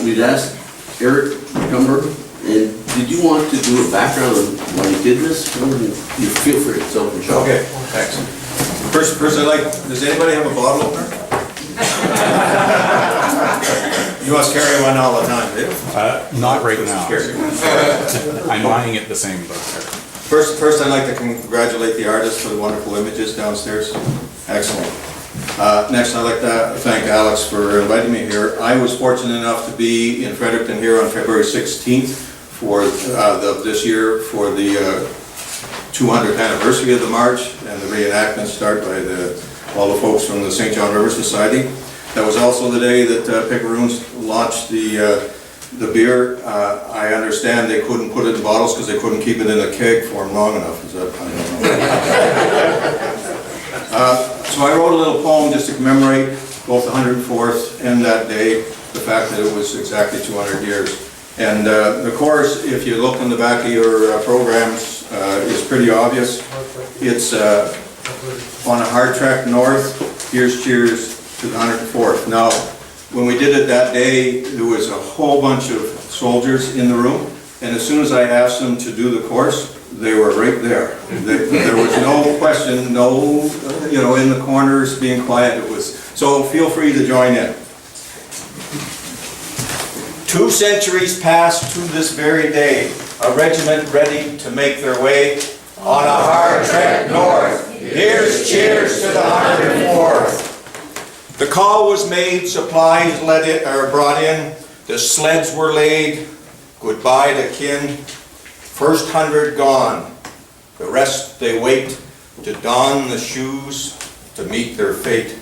we'd asked Eric Gumber, and did you want to do a background on why you did this? You feel free to tell them. Okay, thanks. First I'd like, does anybody have a bottle opener? You must carry one all the time, do you? Not right now. I'm eyeing it the same, but. First I'd like to congratulate the artists for the wonderful images downstairs. Excellent. Next I'd like to thank Alex for inviting me here. I was fortunate enough to be in Fredericton here on February 16th for this year for the 200th anniversary of the march and the reenactment start by all the folks from the St. John River Society. That was also the day that Picaroons launched the beer. I understand they couldn't put it in bottles because they couldn't keep it in a keg for them long enough. Is that, I don't know. So I wrote a little poem just to commemorate both the 104th and that day, the fact that it was exactly 200 years. And the chorus, if you look in the back of your programs, is pretty obvious. It's on a hard track north, here's cheers to the 104th. Now, when we did it that day, there was a whole bunch of soldiers in the room, and as soon as I asked them to do the chorus, they were right there. There was no question, no, in the corners being quiet. It was, so feel free to join in. 2 centuries passed to this very day, a regiment ready to make their way on a hard trek north. Here's cheers to the 104th. The call was made, supplies brought in, the sleds were laid, goodbye to kin. First 100 gone, the rest they wait to don the shoes to meet their fate.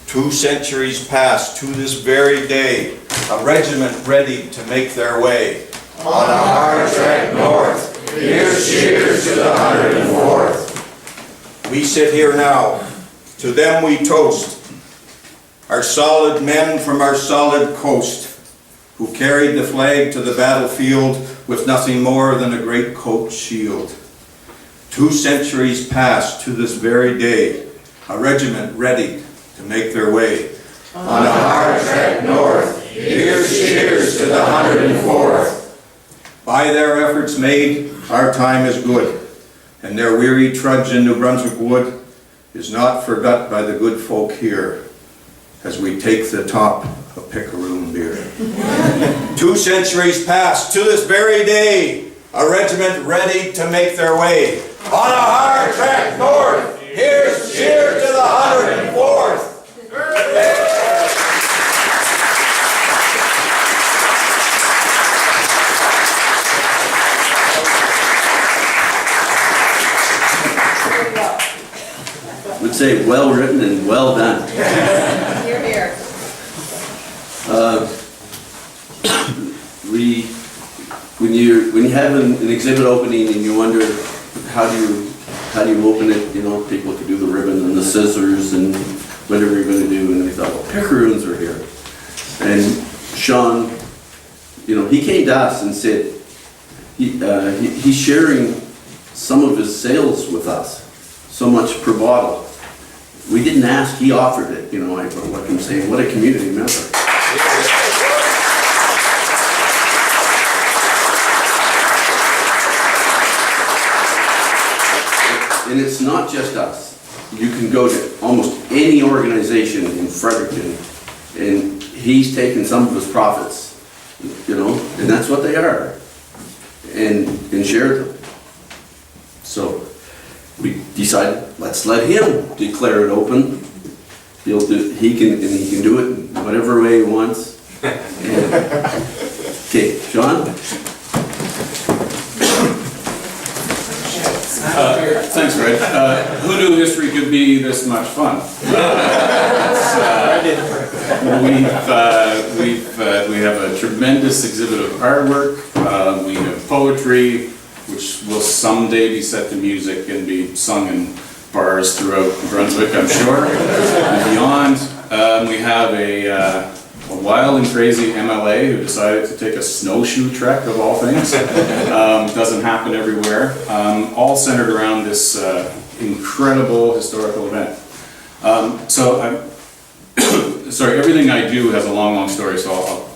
2 centuries passed to this very day, a regiment ready to make their way on a hard trek north. Here's cheers to the 104th. We sit here now, to them we toast, our solid men from our solid coast, who carried the flag to the battlefield with nothing more than a great coat shield. 2 centuries passed to this very day, a regiment ready to make their way on a hard trek north. Here's cheers to the 104th. By their efforts made, our time is good, and their weary trudge in New Brunswick wood is not forgot by the good folk here, as we take the top of Picaroon beer. 2 centuries passed to this very day, a regiment ready to make their way on a hard trek north. Here's cheers to the 104th. Would say well written and well done. Hear, hear. When you have an exhibit opening and you wonder how do you open it, people could do the ribbon and the scissors and whatever you're going to do, and we thought, well, Picaroons are here. And Sean, he came to us and said he's sharing some of his sales with us, so much per bottle. We didn't ask, he offered it, I felt like I'm saying, what a community member. And it's not just us. You can go to almost any organization in Fredericton and he's taken some of his profits, and that's what they are, and shared them. So we decided, let's let him declare it open. He can do it whatever way he wants. Okay, Sean? Thanks, Fred. Who knew history could be this much fun? We have a tremendous exhibit of artwork. We have poetry, which will someday be set to music and be sung in bars throughout Brunswick, I'm sure, and beyond. We have a wild and crazy MLA who decided to take a snowshoe trek, of all things. Doesn't happen everywhere. All centered around this incredible historical event. Sorry, everything I do has a long story, so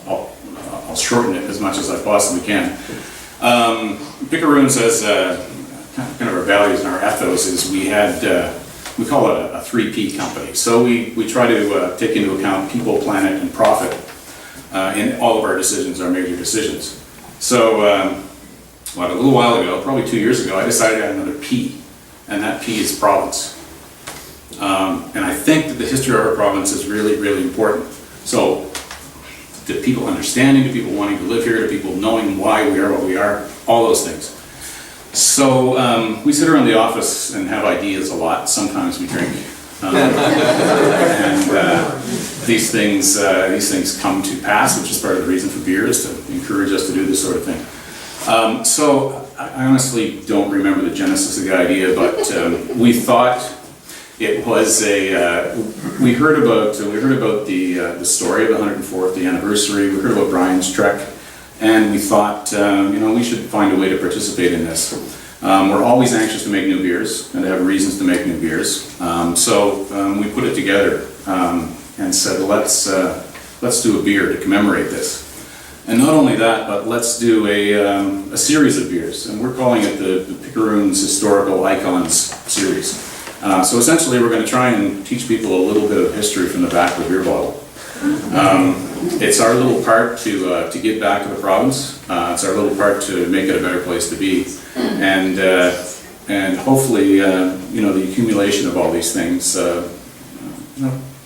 I'll I'll shorten it as much as I possibly can. Picaroons, as kind of our values and our ethos, is we call it a 3P company. So we try to take into account people, planet, and profit in all of our decisions, our major decisions. So, a little while ago, probably 2 years ago, I decided to add another P, and that P is province. And I think that the history of our province is really, really important. So, to people understanding, to people wanting to live here, to people knowing why we are what we are, all those things. So we sit around the office and have ideas a lot. Sometimes we drink, and these things come to pass, which is part of the reason for beer, is to encourage us to do this sort of thing. So I honestly don't remember the genesis of the idea, but we thought it was we heard about the story of the 104th anniversary. We heard about Brian's trek. And we thought, we should find a way to participate in this. We're always anxious to make new beers and to have reasons to make new beers. So we put it together and said, let's do a beer to commemorate this. And not only that, but let's do a series of beers. And we're calling it the Picaroons Historical Icons series. So essentially, we're going to try and teach people a little bit of history from the back of a beer bottle. It's our little part to give back to the province. It's our little part to make it a better place to be, and hopefully, the accumulation of all these things,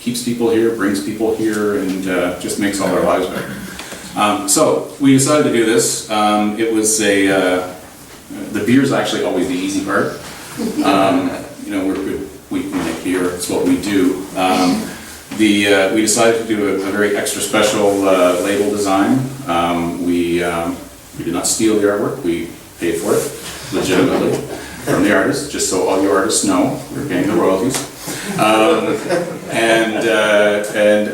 keeps people here, brings people here, and just makes all our lives better. So we decided to do this. It was the beer's actually always the easy part. We make beer. It's what we do. We decided to do a very extra special label design. We did not steal the artwork. We paid for it legitimately from the artist, just so all you artists know we're paying the royalties. And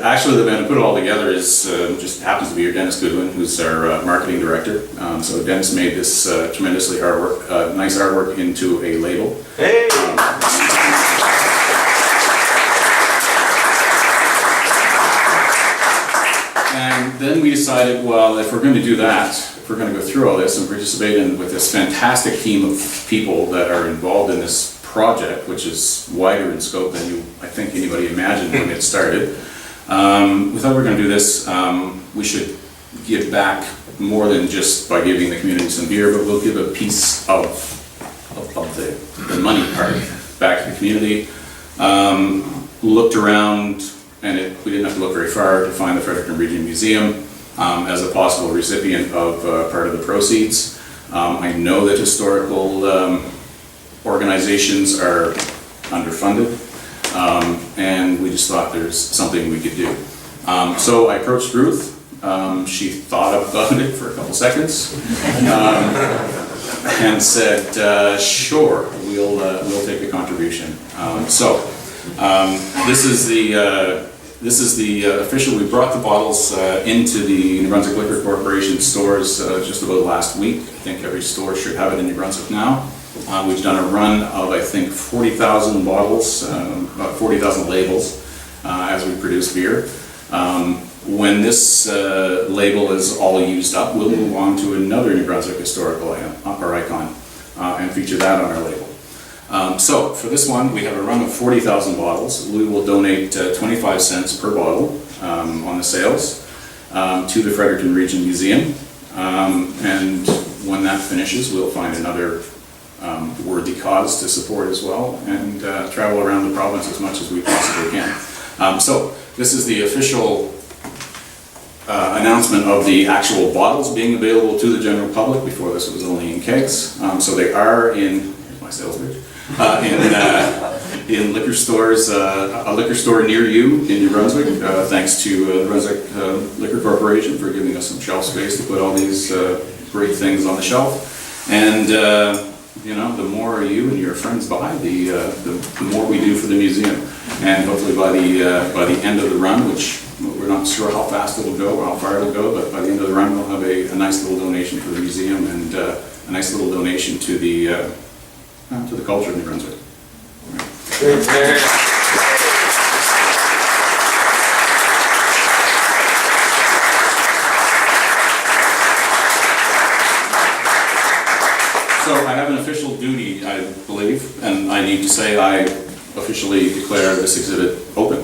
actually, the man who put it all together is just happens to be Dennis Goodwin, who's our marketing director. So Dennis made this tremendously nice artwork into a label. Hey! And then we decided, well, if we're going to do that, if we're going to go through all this and participate with this fantastic team of people that are involved in this project, which is wider in scope than I think anybody imagined when it started, we thought we were going to do this. We should give back more than just by giving the community some beer, but we'll give a piece of the money part back to the community. Looked around, and we didn't have to look very far to find the Fredericton Region Museum as a possible recipient of part of the proceeds. I know that historical organizations are underfunded, and we just thought there's something we could do. So I approached Ruth. She thought about it for a couple seconds and said, "Sure, we'll take a contribution." This is the official. We brought the bottles into the New Brunswick Liquor Corporation stores just about last week. I think every store should have it in New Brunswick now. We've done a run of, I think, 40,000 bottles, about 40,000 labels as we produce beer. When this label is all used up, we'll move on to another New Brunswick historical icon and feature that on our label. So for this one, we have a run of 40,000 bottles. We will donate 25 cents per bottle on the sales to the Fredericton Region Museum. And when that finishes, we'll find another worthy cause to support as well, and travel around the province as much as we possibly can. So this is the official announcement of the actual bottles being available to the general public. Before this, it was only in kegs. So they are in, here's my sales pitch, in liquor stores, a liquor store near you in New Brunswick, thanks to the Brunswick Liquor Corporation for giving us some shelf space to put all these great things on the shelf. And the more you and your friends buy, the more we do for the museum. And hopefully by the end of the run, which we're not sure how fast it'll go or how far it'll go, but by the end of the run, we'll have a nice little donation for the museum and a nice little donation to the culture of New Brunswick. So I have an official duty, I believe, and I need to say I officially declare this exhibit open.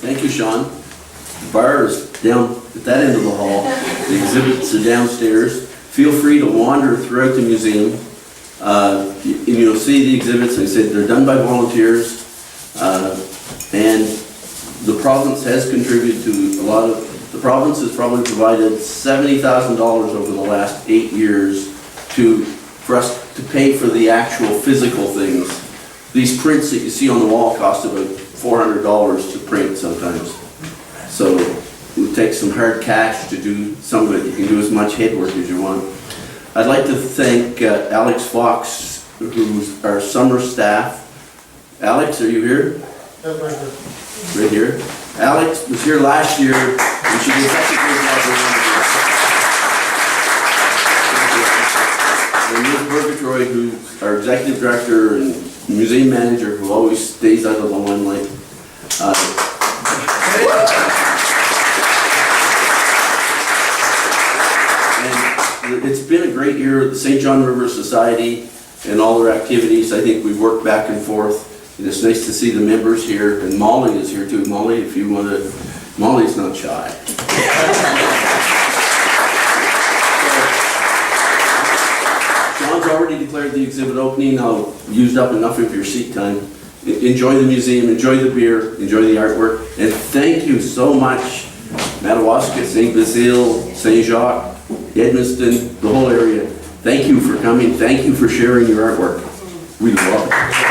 Thank you, Sean. The bar is down at that end of the hall. The exhibits are downstairs. Feel free to wander throughout the museum. And you'll see the exhibits. Like I said, they're done by volunteers. And the province has contributed to a lot of, the province has probably provided $70,000 over the last 8 years for us to pay for the actual physical things. These prints that you see on the wall cost about $400 to print sometimes. So it takes some hard cash to do some of it. You can do as much head work as you want. I'd like to thank Alex Fox, who's our summer staff. Alex, are you here? Right here. Alex was here last year, and she did such a great job. And Liz Purgatory, who's our executive director and museum manager, who always stays out of the limelight. And it's been a great year at the St. John River Society and all their activities. I think we've worked back and forth. And it's nice to see the members here, and Molly is here too. Molly, if you want to, Molly's not shy. Sean's already declared the exhibit opening. I've used up enough of your seat time. Enjoy the museum, enjoy the beer, enjoy the artwork, and thank you so much, Madawaska, St. Basile, St. Jacques, Edmundston, the whole area. Thank you for coming. Thank you for sharing your artwork. We love it.